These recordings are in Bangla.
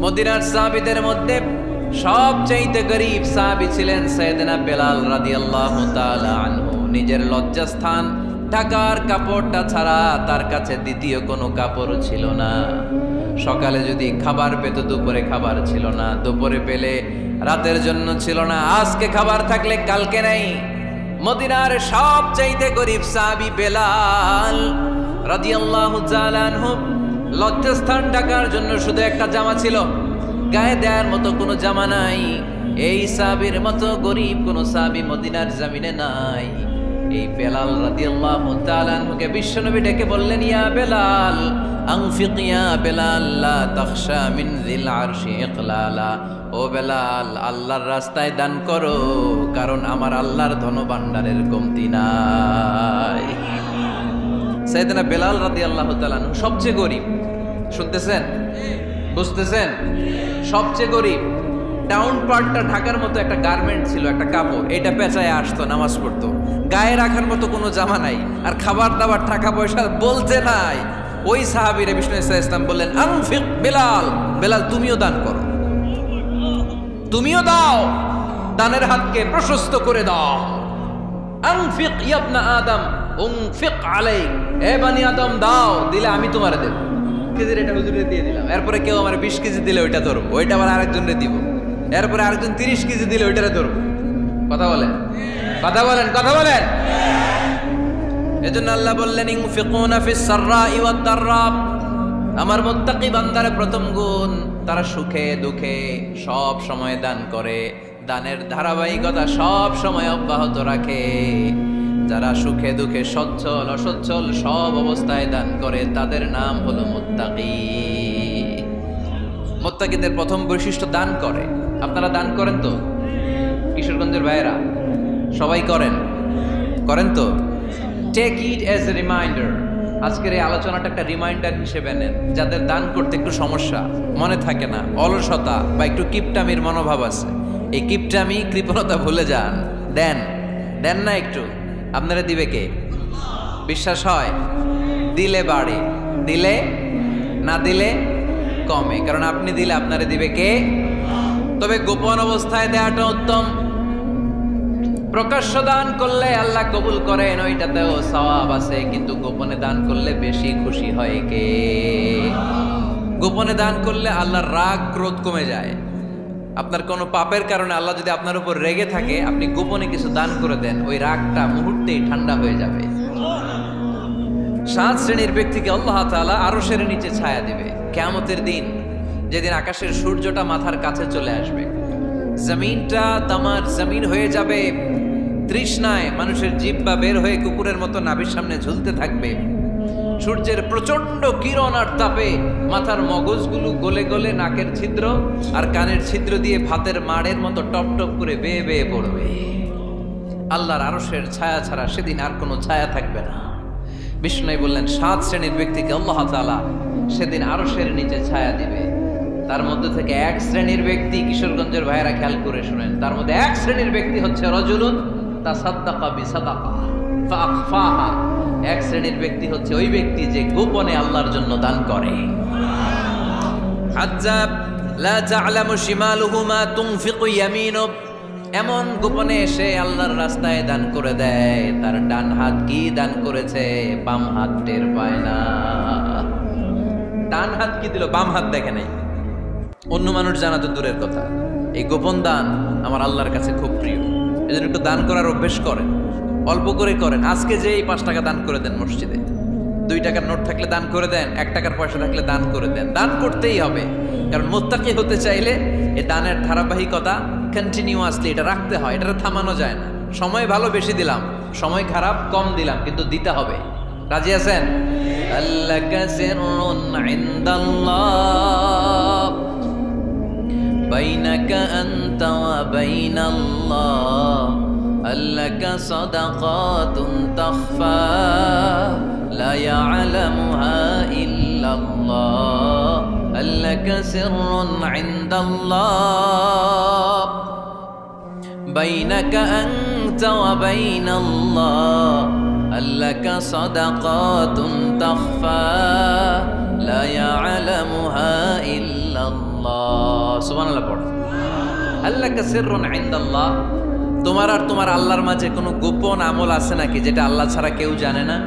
মদিনার সাহাবীদের মধ্যে সবচাইতে গরীব সাহাবী ছিলেন সাইয়েদনা বেলাল রাদিয়াল্লাহু তাআলা আনহু। নিজের লজ্জাস্থান ঢাকার কাপড়টা ছাড়া তার কাছে দ্বিতীয় কোনো কাপড় ছিল না। সকালে যদি খাবার পেত, দুপুরে খাবার ছিল না, দুপুরে পেলে রাতের জন্য ছিল না, আজকে খাবার থাকলে কালকে নাই। মদিনার সবচাইতে গরীব সাহাবী বেলাল রাদিয়াল্লাহু তাআলা আনহু, লজ্জাস্থান ঢাকার জন্য শুধু একটা জামা ছিল, গায়ে দেওয়ার মতো কোনো জামা নাই। এই সাহাবীর মতো গরীব কোনো সাহাবী মদিনার জমিনে নাই। এই বেলাল রাদিয়াল্লাহু তাআলা আনহুকে বিশ্বনবী ডেকে বললেন, ইয়া বেলাল আনফিক ইয়া বেলাল লা তাখশা মিন যিল আরশি ইকলালা। ও বেলাল, আল্লাহর রাস্তায় দান করো, কারণ আমার আল্লাহর ধনভাণ্ডারের কমতি নাই। সাইয়েদনা বেলাল রাদিয়াল্লাহু তাআলা আনহু সবচেয়ে গরীব। শুনতেছেন? বুঝতেছেন? সবচেয়ে গরীব। টাউন পার্টটা ঢাকার মতো একটা গার্মেন্ট ছিল, একটা কাপড়, এটা পেঁচায় আসতো, নামাজ পড়তো। গায়ে রাখার মতো কোনো জামা নাই, আর খাবার দাবার টাকা পয়সা বলতে নাই। ওই সাহাবীরে বিষ্ণু ইসলাম বললেন, আনফিক বেলাল, বেলাল তুমিও দান করো, তুমিও দাও, দানের হাতকে প্রশস্ত করে দাও। আনফিক ইয়া ইবনা আদম উনফিক আলাইক, এ বনি আদম দাও, দিলে আমি তোমারে দেব। কেজির এটা হুজুরে দিয়ে দিলাম, এরপরে কেউ আমার 20 কেজি দিলে ওইটা ধরবো, ওইটা আবার আরেকজনরে দিব, এরপরে আরেকজন 30 কেজি দিলে ওইটারে ধরবো। কথা বলেন, কথা বলেন, কথা বলেন। এজন্য আল্লাহ বললেন, ইনফিকুনা ফিস সাররাই ওয়াদ দাররা। আমার মুত্তাকি বান্দার প্রথম গুণ, তারা সুখে দুঃখে সব সময় দান করে, দানের ধারাবাহিকতা সব সময় অব্যাহত রাখে। যারা সুখে দুঃখে সচ্ছল অসচ্ছল সব অবস্থায় দান করে, তাদের নাম হলো মুত্তাকি। মুত্তাকিদের প্রথম বৈশিষ্ট্য দান করে। আপনারা দান করেন তো? কিশোরগঞ্জের ভাইয়েরা সবাই করেন? করেন তো? Take it as a reminder. আজকের এই আলোচনাটা একটা রিমাইন্ডার হিসেবে নেন। যাদের দান করতে একটু সমস্যা, মনে থাকে না, অলসতা বা একটু কিপটামির মনোভাব আছে, এই কিপটামি কৃপণতা ভুলে যান। দেন, দেন না একটু, আপনারা দিবে কে? বিশ্বাস হয়? দিলে বাড়ে, দিলে না দিলে কমে, কারণ আপনি দিলে আপনারে দিবে কে? তবে গোপন অবস্থায় দেওয়াটা উত্তম। প্রকাশ্য দান করলে আল্লাহ কবুল করেন, ওইটাতেও সওয়াব আছে, কিন্তু গোপনে দান করলে বেশি খুশি হয় কে? গোপনে দান করলে আল্লাহর রাগ ক্রোধ কমে যায়। আপনার কোনো পাপের কারণে আল্লাহ যদি আপনার উপর রেগে থাকে, আপনি গোপনে কিছু দান করে দেন, ওই রাগটা মুহূর্তেই ঠান্ডা হয়ে যাবে। 7 শ্রেণীর ব্যক্তিকে আল্লাহ তাআলা আরশের নিচে ছায়া দিবে কিয়ামতের দিন, যেদিন আকাশের সূর্যটা মাথার কাছে চলে আসবে, জমিনটা তামার জমিন হয়ে যাবে, তৃষ্ণায় মানুষের জিহ্বা বের হয়ে কুকুরের মতো নাভির সামনে ঝুলতে থাকবে। সূর্যের প্রচন্ড কিরণ আর তাপে মাথার মগজগুলো গলে গলে নাকের ছিদ্র আর কানের ছিদ্র দিয়ে ভাতের মাড়ের মতো টপ টপ করে বেয়ে বেয়ে পড়বে। আল্লাহর আরশের ছায়া ছাড়া সেদিন আর কোনো ছায়া থাকবে না। বিষ্ণু বললেন, 7 শ্রেণীর ব্যক্তিকে আল্লাহ তাআলা সেদিন আরশের নিচে ছায়া দিবে। তার মধ্যে থেকে 1 শ্রেণীর ব্যক্তি, কিশোরগঞ্জের ভাইয়েরা খেয়াল করে শুনেন, তার মধ্যে 1 শ্রেণীর ব্যক্তি হচ্ছে রাজুলুন তাসাদ্দাকা বিসাদাকা ফাআখফাহা। 1 শ্রেণীর ব্যক্তি হচ্ছে ওই ব্যক্তি যে গোপনে আল্লাহর জন্য দান করে। হাজ্জাব লা তা'লামু শিমালুহু মা তুনফিকু ইয়ামিনু, এমন গোপনে এসে আল্লাহর রাস্তায় দান করে দেয়, তার ডান হাত কি দান করেছে বাম হাত টের পায় না। ডান হাত কি দিল, বাম হাত দেখে নাই। অন্য মানুষ জানা তো দূরের কথা, এই গোপন দান আমার আল্লাহর কাছে খুব প্রিয়। এজন্য একটু দান করার অভ্যেস করেন, অল্প করে করেন। আজকে যে এই 5 টাকা দান করে দেন মসজিদে, 2 টাকার নোট থাকলে দান করে দেন, 1 টাকার পয়সা থাকলে দান করে দেন। দান করতেই হবে, কারণ মুত্তাকি হতে চাইলে এই দানের ধারাবাহিকতা কন্টিনিউয়াসলি এটা রাখতে হয়, এটা থামানো যায় না। সময় ভালো বেশি দিলাম, সময় খারাপ কম দিলাম, কিন্তু দিতে হবে। রাজি আছেন? আল্লাকা সিররুন ইনদাল্লাহ বাইনাকা আনতা ওয়া বাইনাল্লাহ, আল্লাকা সাদাকাতুন তাখফা লা ইয়ালামুহা ইল্লাল্লাহ, আল্লাকা সিররুন ইনদাল্লাহ বাইনাকা আনতা ওয়া বাইনাল্লাহ, আল্লাকা সাদাকাতুন তাখফা লা ইয়ালামুহা ইল্লাল্লাহ। ইনদাল্লাহ, সুবহানাল্লাহ পড়ো। আল্লাকা সিররুন ইনদাল্লাহ, তোমার আর তোমার আল্লাহর মাঝে কোনো গোপন আমল আছে নাকি যেটা আল্লাহ ছাড়া কেউ জানে না?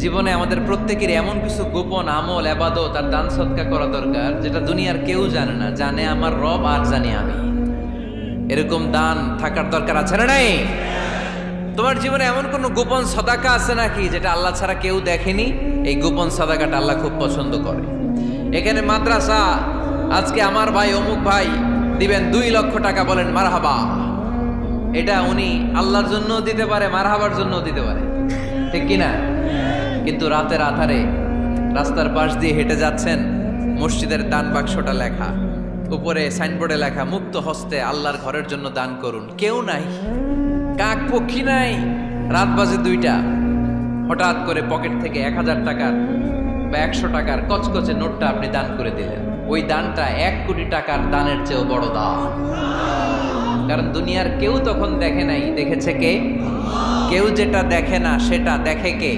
জীবনে আমাদের প্রত্যেকের এমন কিছু গোপন আমল, ইবাদত আর দান সদকা করা দরকার যেটা দুনিয়ার কেউ জানে না, জানে আমার রব আর জানি আমি। এরকম দান থাকার দরকার আছে না নাই? তোমার জীবনে এমন কোন গোপন সাদাকা আছে নাকি যেটা আল্লাহ ছাড়া কেউ দেখেনি? এই গোপন সাদাকাটা আল্লাহ খুব পছন্দ করে। এখানে মাদ্রাসা, আজকে আমার ভাই অমুক ভাই দিবেন 2 লক্ষ টাকা, বলেন মারহাবা। এটা উনি আল্লাহর জন্য দিতে পারে, মারহাবার জন্য দিতে পারে, ঠিক কিনা? কিন্তু রাতের আধারে রাস্তার পাশ দিয়ে হেঁটে যাচ্ছেন, মসজিদের দান বাক্সটা লেখা, উপরে সাইনবোর্ডে লেখা মুক্ত হস্তে আল্লাহর ঘরের জন্য দান করুন। কেউ নাই, কাক পক্ষী নাই, রাত বাজে 2টা, হঠাৎ করে পকেট থেকে 1000 টাকার বা 100 টাকার কচকচে নোটটা আপনি দান করে দিলেন। ওই দানটা 1 কোটি টাকার দানের চেয়েও বড় দান। কারণ দুনিয়ার কেউ তখন দেখে নাই, দেখেছে কে? কেউ যেটা দেখে না সেটা দেখে কে?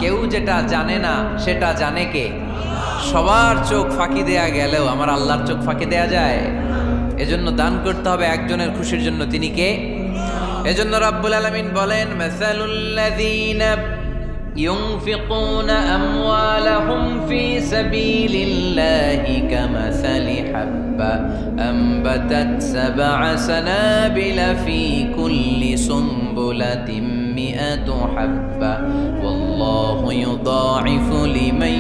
কেউ যেটা জানে না সেটা জানে কে? সবার চোখ ফাঁকি দেয়া গেলেও আমার আল্লাহর চোখ ফাঁকি দেয়া যায়? এজন্য দান করতে হবে একজনের খুশির জন্য, তিনি কে? এজন্য রাব্বুল আলামিন বলেন, মাসালুল্লাযীনা ইউনফিকুনা আমওয়ালাহুম ফি সাবিলিল্লাহি কামাসালি হাব্বা আমবাতাত সাবআ সানাবিলা ফি কুল্লি সুমবুলাতিন মিআতু হাব্বা ওয়াল্লাহু ইউদাঈফু লিমান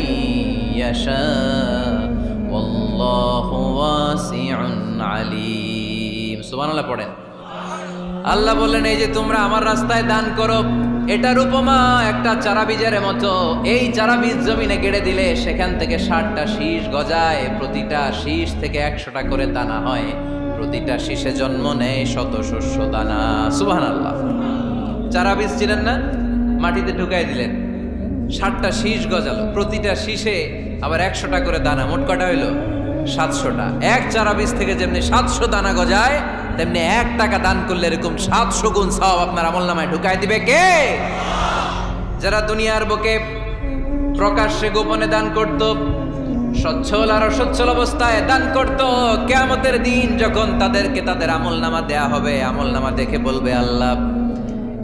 ইয়াশা ওয়াল্লাহু ওয়াসিউন আলীম। সুবহানাল্লাহ পড়েন। আল্লাহ বললেন, এই যে তোমরা আমার রাস্তায় দান করো, এটার উপমা একটা চারা বীজের মতো। এই চারা বীজ জমিনে গেড়ে দিলে সেখান থেকে 60টা শীষ গজায়, প্রতিটা শীষ থেকে 100টা করে দানা হয়, প্রতিটা শীষে জন্ম নেয় শত শস্য দানা। সুবহানাল্লাহ। চারা বীজ ছিলেন না, মাটিতে ঢুকাই দিলেন, 60টা শীষ গজালো, প্রতিটা শীষে আবার 100টা করে দানা, মোট কটা হইল? 700টা। এক চারা বীজ থেকে যেমনি 700 দানা গজায়, তেমনি 1 টাকা দান করলে এরকম 700 গুণ সওয়াব আপনার আমলনামায় ঢুকাই দিবে কে? যারা দুনিয়ার বুকে প্রকাশ্যে গোপনে দান করত, সচ্ছল আর অসচ্ছল অবস্থায় দান করত, কিয়ামতের দিন যখন তাদেরকে তাদের আমলনামা দেয়া হবে, আমলনামা দেখে বলবে, আল্লাহ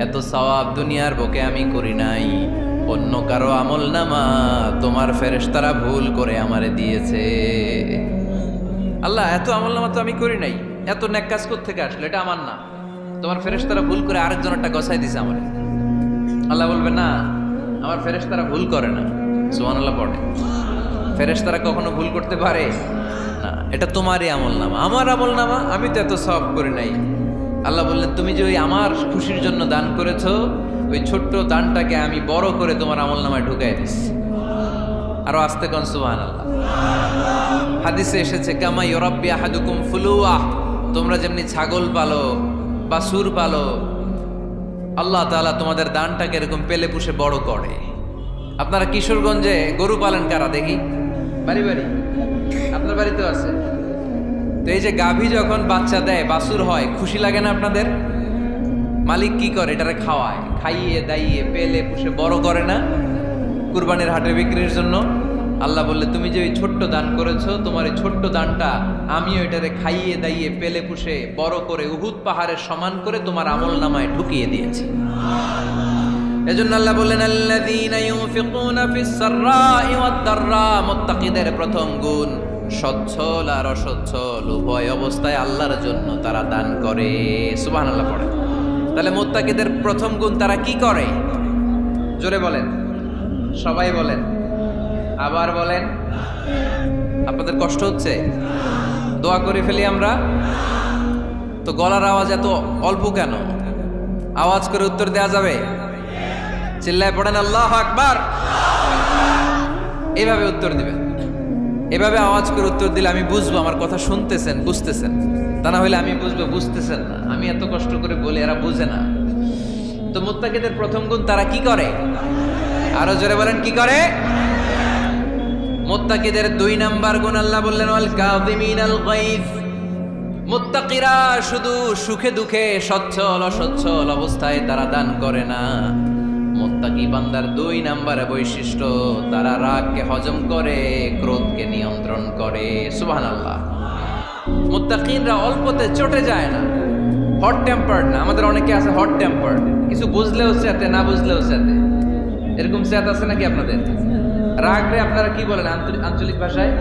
এত সওয়াব দুনিয়ার বুকে আমি করি নাই, অন্য কারো আমলনামা তোমার ফেরেশতারা ভুল করে আমারে দিয়েছে। আল্লাহ এত আমলনামা তো আমি করি নাই, এত নেক কাজ কোত্থেকে আসলো? এটা আমার না, তোমার ফেরেশতারা ভুল করে আরেকজনেরটা গছাই দিছে আমারে। আল্লাহ বলবে, না, আমার ফেরেশতারা ভুল করে না। সুবহানাল্লাহ পড়ে। ফেরেশতারা কখনো ভুল করতে পারে না, এটা তোমারই আমলনামা, আমার আমলনামা, আমি তো এত সওয়াব করি নাই। আল্লাহ বললেন, তুমি যে ওই আমার খুশির জন্য দান করেছো, ওই ছোট্ট দানটাকে আমি বড় করে তোমার আমলনামায় ঢুকাই দিচ্ছি। আরো আস্তে কোন সুবহানাল্লাহ। হাদিসে এসেছে, কামা ইউরাব্বি আহাদুকুম ফুলুয়া, তোমরা যেমনি ছাগল পালো, বাছুর পালো, আল্লাহ তাআলা তোমাদের দানটাকে এরকম পেলে পুষে বড় করে। আপনারা কিশোরগঞ্জে গরু পালেন কারা দেখি? বাড়ি বাড়ি, আপনার বাড়িতেও আছে। তো এই যে গাভী যখন বাচ্চা দেয়, বাছুর হয়, খুশি লাগে না আপনাদের? মালিক কি করে? এটারে খাওয়ায়, খাইয়ে দাইয়ে পেলে পুষে বড় করে না? কুরবানির হাটে বিক্রির জন্য। আল্লাহ বললে, তুমি যে ওই ছোট্ট দান করেছো, তোমার এই ছোট্ট দানটা আমিও এটারে খাইয়ে দাইয়ে পেলে পুষে বড় করে উহুদ পাহাড়ের সমান করে তোমার আমলনামায় ঢুকিয়ে দিয়েছি। এজন্য আল্লাহ বললেন, আল্লাযীনা ইউনফিকুনা ফিস সাররাই ওয়াদ দাররা, মুত্তাকিদের প্রথম গুণ সচ্ছল আর অসচ্ছল উভয় অবস্থায় আল্লাহর জন্য তারা দান করে। সুবহানাল্লাহ পড়ে। তাহলে মুত্তাকিদের প্রথম গুণ, তারা কি করে? জোরে বলেন, সবাই বলেন, আবার বলেন। আপনাদের কষ্ট হচ্ছে? দোয়া করে ফেলি আমরা তো। গলার আওয়াজ এত অল্প কেন? আওয়াজ করে উত্তর দেয়া যাবে? চিল্লায় পড়েন আল্লাহু আকবার। এইভাবে উত্তর দিবেন, এভাবে আওয়াজ করে উত্তর দিলে আমি বুঝবো আমার কথা শুনতেছেন, বুঝতেছেন। তা না হলে আমি বুঝবো বুঝতেছেন না, আমি এত কষ্ট করে বলি, এরা বুঝে না। তো মুত্তাকিদের প্রথম গুণ, তারা কি করে? আরো জোরে বলেন, কি করে? মুত্তাকিদের 2 নাম্বার গুণ আল্লাহ বললেন, ওয়াল কাযিমিনাল গায়জ। মুত্তাকিরা শুধু সুখে দুঃখে, সচ্ছল অসচ্ছল অবস্থায় তারা দান করে না, মুত্তাকি বান্দার 2 নম্বরে বৈশিষ্ট্য, তারা রাগকে হজম করে, ক্রোধকে নিয়ন্ত্রণ করে। সুবহানাল্লাহ। মুত্তাকিনরা অল্পতে চটে যায় না, হট টেম্পার্ড না। আমাদের অনেকে আছে হট টেম্পার্ড, কিছু বুঝলেও চেতে, না বুঝলেও চেতে। এরকম চেত আছে নাকি আপনাদের? রাগরে আপনারা কি বলেন আঞ্চলিক ভাষায়?